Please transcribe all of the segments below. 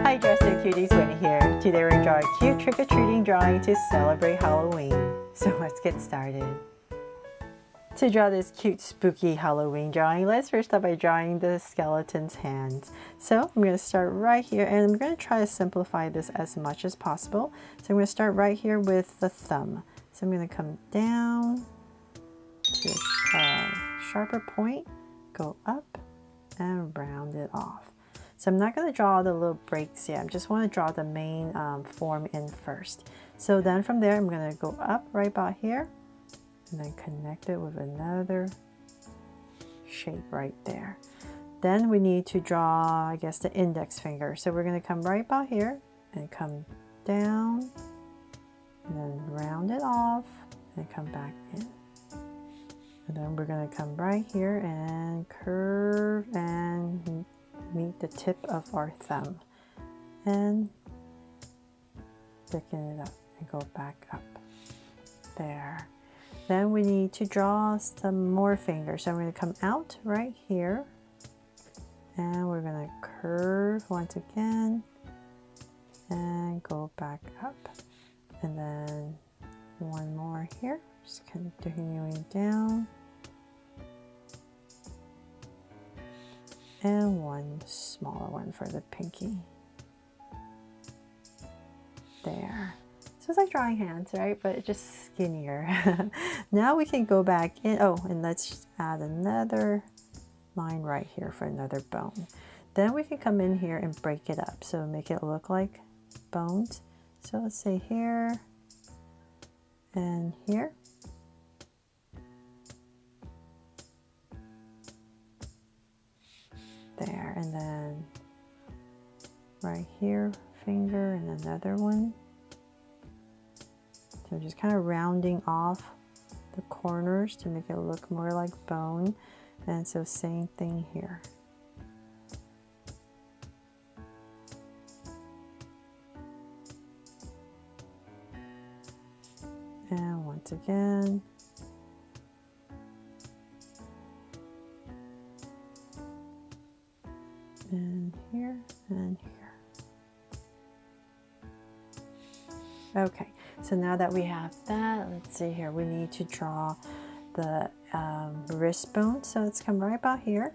Hi Dressed Cuties, Winnie here. Today we're drawing a cute trick-or-treating drawing to celebrate Halloween. So let's get started. To draw this cute spooky Halloween drawing, let's first start by drawing the skeleton's hands. So I'm going to start right here and I'm going to try to simplify this as much as possible. So I'm going to start right here with the thumb. So I'm going to come down to a sharper point, go up and round it off. So I'm not going to draw the little breaks yet. I just want to draw the main form in first. So then from there, I'm going to go up right about here and then connect it with another shape right there. Then we need to draw, I guess, the index finger. So we're going to come right about here and come down and then round it off and come back in. And then we're going to come right here and curve and meet the tip of our thumb and thicken it up and go back up there. Then we need to draw some more fingers. So I'm going to come out right here and we're going to curve once again and go back up, and then one more here, just continuing down, and one smaller one for the pinky. There. So it's like drawing hands, right? But it's just skinnier. Now we can go back in. Oh, and let's add another line right here for another bone. Then we can come in here and break it up. So make it look like bones. So let's say here and here. There, and then right here, finger and another one. So just kind of rounding off the corners to make it look more like bone. And so same thing here. And once again. And here and here. Okay, so now that we have that, let's see here, we need to draw the wrist bone. So let's come right about here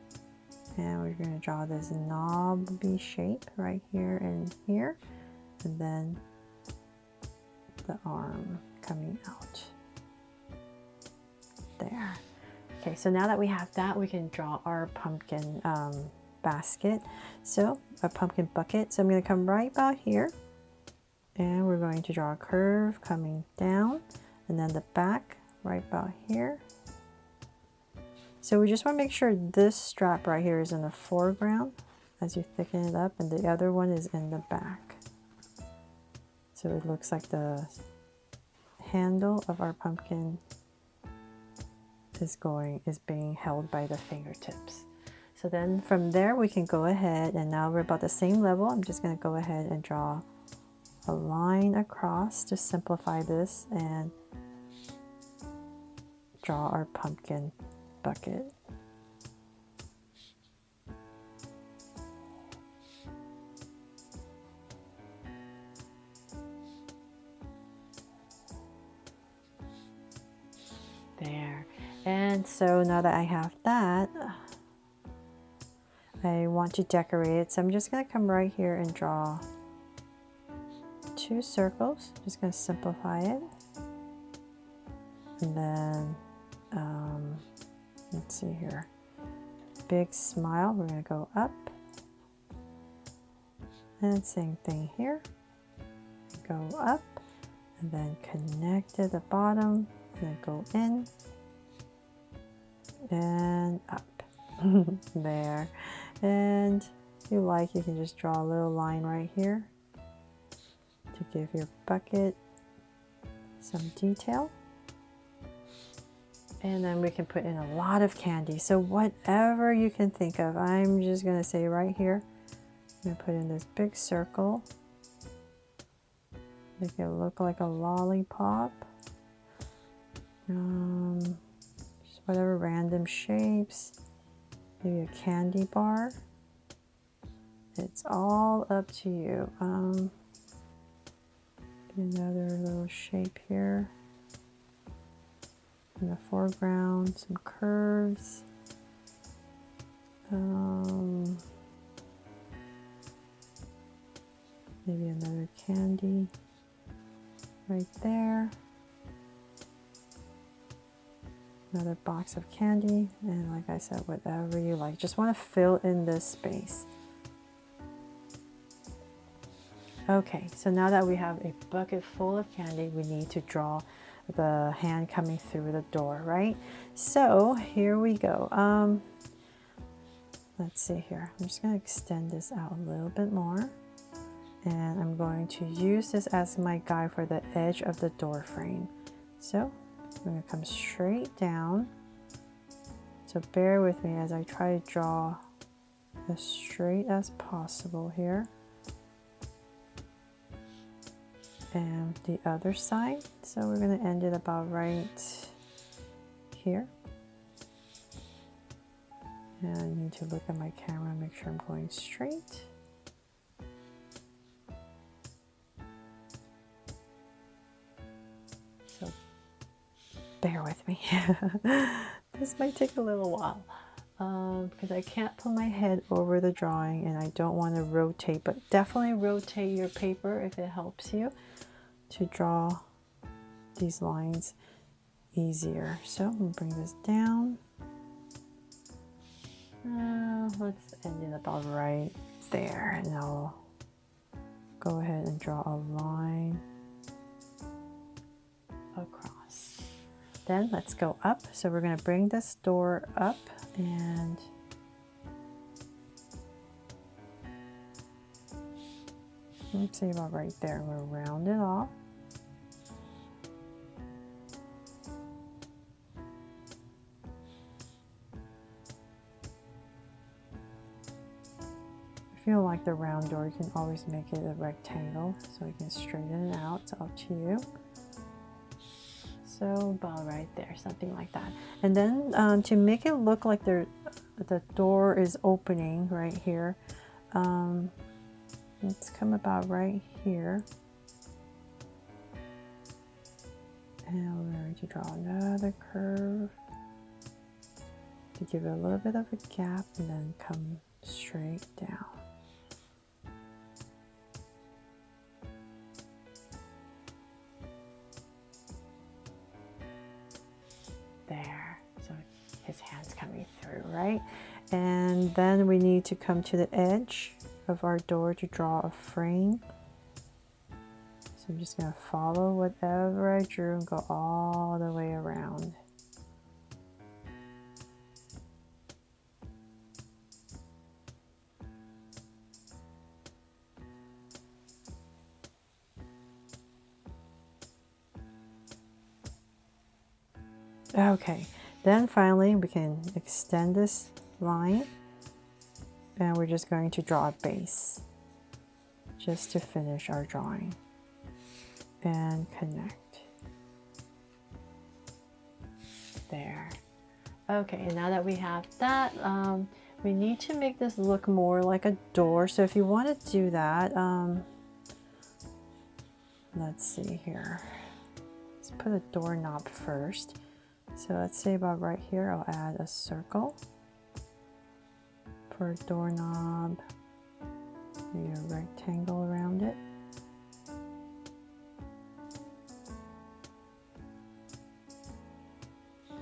and we're going to draw this knobby shape right here and here, and then the arm coming out there. Okay, so now that we have that, we can draw our pumpkin basket, so a pumpkin bucket. So I'm going to come right about here and we're going to draw a curve coming down, and then the back right about here. So we just want to make sure this strap right here is in the foreground as you thicken it up, and the other one is in the back. So it looks like the handle of our pumpkin is being held by the fingertips. So then from there we can go ahead, and now we're about the same level. I'm just going to go ahead and draw a line across to simplify this and draw our pumpkin bucket. There. And so now that I have that, I want to decorate it. So I'm just going to come right here and draw 2 circles. Just going to simplify it. And then, let's see here. Big smile. We're going to go up. And same thing here. Go up. And then connect to the bottom. And then go in. And up. There. And if you like, you can just draw a little line right here to give your bucket some detail. And then we can put in a lot of candy. So whatever you can think of, I'm just going to say right here, I'm going to put in this big circle. Make it look like a lollipop. Just whatever random shapes. Maybe a candy bar. It's all up to you. Another little shape here in the foreground, some curves. Maybe another candy right there. Another box of candy, and like I said, whatever you like. Just want to fill in this space. Okay, so now that we have a bucket full of candy, we need to draw the hand coming through the door, right? So here we go. Let's see here. I'm just going to extend this out a little bit more. And I'm going to use this as my guide for the edge of the door frame. So I'm going to come straight down. So bear with me as I try to draw as straight as possible here. And the other side. So we're going to end it about right here. And I need to look at my camera and make sure I'm going straight. So bear with me. This might take a little while because I can't put my head over the drawing and I don't want to rotate, but definitely rotate your paper if it helps you to draw these lines easier. So I'm going to bring this down. Let's end it about right there, and I'll go ahead and draw a line across. Then let's go up. So we're going to bring this door up and let's see about right there. We'll round it off. If you don't like the round door, you can always make it a rectangle so you can straighten it out. It's up to you. So about right there, something like that. And then to make it look like the door is opening right here, let's come about right here. And we're going to draw another curve to give it a little bit of a gap and then come straight down. There, so his hand's coming through, right? And then we need to come to the edge of our door to draw a frame. So I'm just going to follow whatever I drew and go all the way around. Okay, then finally we can extend this line and we're just going to draw a base just to finish our drawing and connect. There. Okay, and now that we have that, we need to make this look more like a door. So if you want to do that, let's see here. Let's put a doorknob first. So let's say about right here, I'll add a circle for a doorknob, maybe a rectangle around it.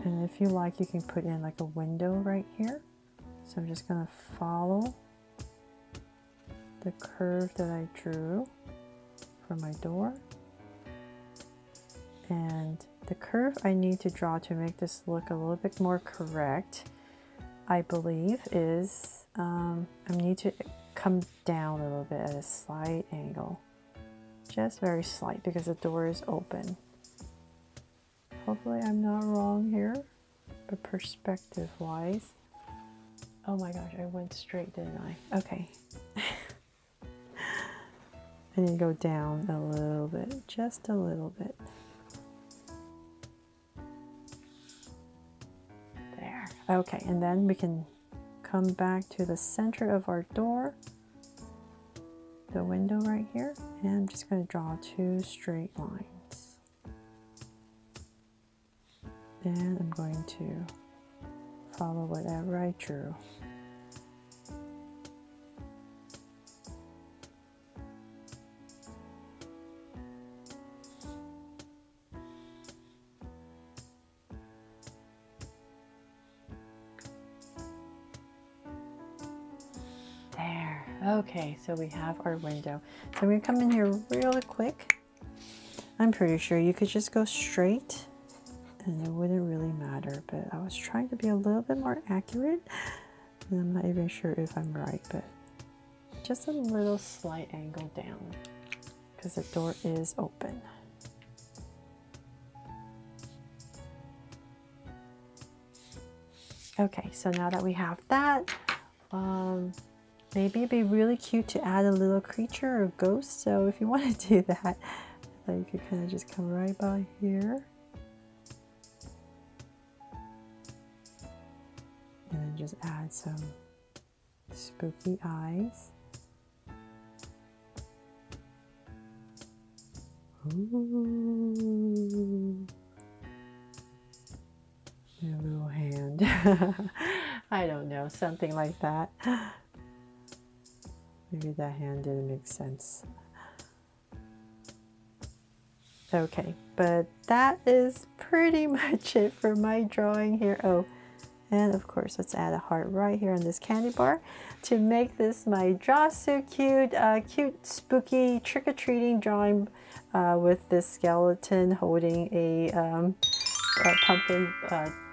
And if you like, you can put in like a window right here. So I'm just going to follow the curve that I drew for my door. And the curve I need to draw to make this look a little bit more correct, I believe, is I need to come down a little bit at a slight angle. Just very slight because the door is open. Hopefully I'm not wrong here, but perspective-wise. Oh my gosh, I went straight, didn't I? Okay. And then go down a little bit, just a little bit. There. Okay, and then we can come back to the center of our door the window right here, and I'm just going to draw 2 straight lines. Then I'm going to follow whatever I drew. There. Okay, so we have our window. So I'm going to come in here really quick. I'm pretty sure you could just go straight and it wouldn't really matter, but I was trying to be a little bit more accurate. And I'm not even sure if I'm right, but just a little slight angle down because the door is open. Okay, so now that we have that, maybe it'd be really cute to add a little creature or ghost. So if you want to do that, you could kind of just come right by here. And then just add some spooky eyes. Ooh. And a little hand. I don't know, something like that. Maybe that hand didn't make sense. Okay, but that is pretty much it for my drawing here. Oh, and of course, let's add a heart right here on this candy bar to make this my Draw So Cute, cute, spooky, trick-or-treating drawing with this skeleton holding a pumpkin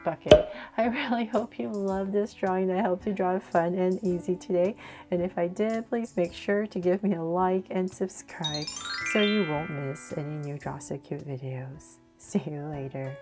bucket. I really hope you love this drawing. I hope to draw it fun and easy today. And if I did, please make sure to give me a like and subscribe so you won't miss any new Draw So Cute videos. See you later.